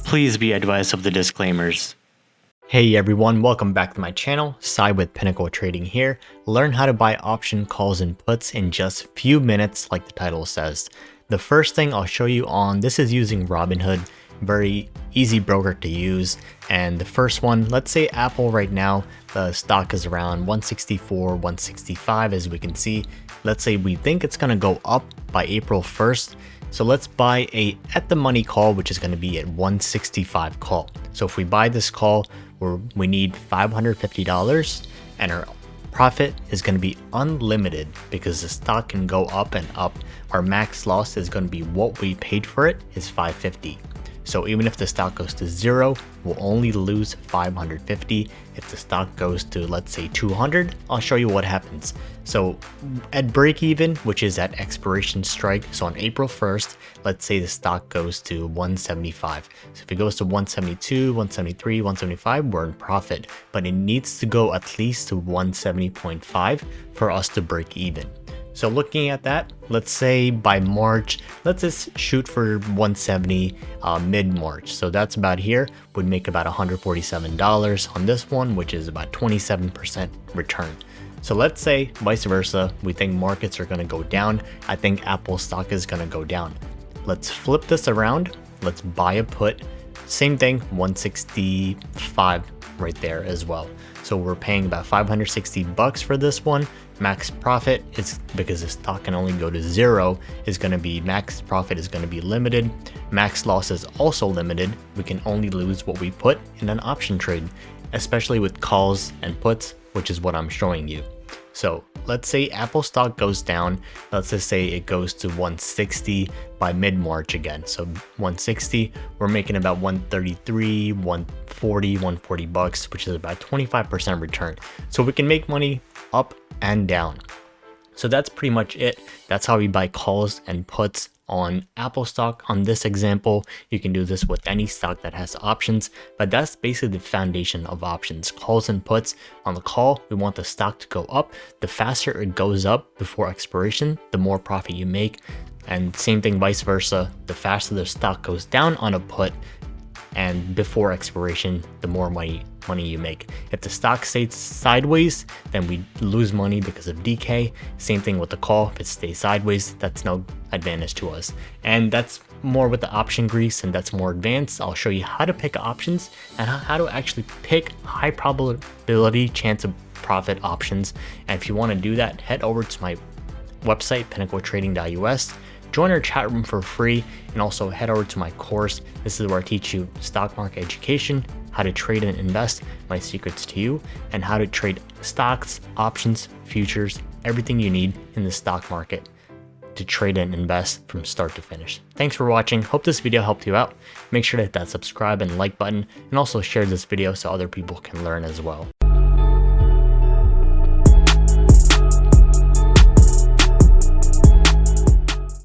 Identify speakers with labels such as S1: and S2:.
S1: Please be advised of the disclaimers.
S2: Hey everyone, welcome back to my channel. Sai with Pinnacle Trading here. Learn how to buy option calls and puts in just few minutes like the title says. The first thing I'll show you on, this is using Robinhood, very easy broker to use. And the first one, let's say Apple right now, the stock is around 164, 165 as we can see. Let's say we think it's gonna go up by April 1st. So let's buy a at the money call, which is going to be at 165 call. So if we buy this call, we need $550 and our profit is going to be unlimited because the stock can go up and up. Our max loss is going to be what we paid for it is $550. So even if the stock goes to zero, we'll only lose $550. If the stock goes to, let's say 200, I'll show you what happens. So at break even, which is at expiration strike, so on April 1st, let's say the stock goes to 175. So if it goes to 172, 173, 175, we're in profit, but it needs to go at least to 170.5 for us to break even. So looking at that, let's say by March, let's just shoot for 170 mid-March. So that's about here, would make about $147 on this one, which is about 27% return. So let's say vice versa, we think markets are going to go down. I think Apple stock is going to go down. Let's flip this around. Let's buy a put. Same thing, 165 right there as well. So we're paying about $560 for this one. Max profit is, because the stock can only go to zero, is going to be max profit is going to be limited. Max loss is also limited. We can only lose what we put in an option trade, especially with calls and puts, which is what I'm showing you. So let's say Apple stock goes down. Let's just say it goes to 160 by mid-March again. So 160, we're making about 133, 140, 140 bucks, which is about 25% return. So we can make money up and down. So that's pretty much it. That's how we buy calls and puts on Apple stock. On this example, you can do this with any stock that has options, but that's basically the foundation of options, calls and puts. On the call, we want the stock to go up. The faster it goes up before expiration, the more profit you make. And same thing vice versa, the faster the stock goes down on a put and before expiration, the more money you make. If the stock stays sideways, then we lose money because of decay. Same thing with the call. If it stays sideways, that's no advantage to us. And that's more with the option grease, and that's more advanced. I'll show you how to pick options and how to actually pick high probability chance of profit options. And if you want to do that, head over to my website, pinnacletrading.us. Join our chat room for free, and also head over to my course. This is where I teach you stock market education, how to trade and invest, my secrets to you, and how to trade stocks, options, futures, everything you need in the stock market to trade and invest from start to finish. Thanks for watching. Hope this video helped you out. Make sure to hit that subscribe and like button, and also share this video so other people can learn as well.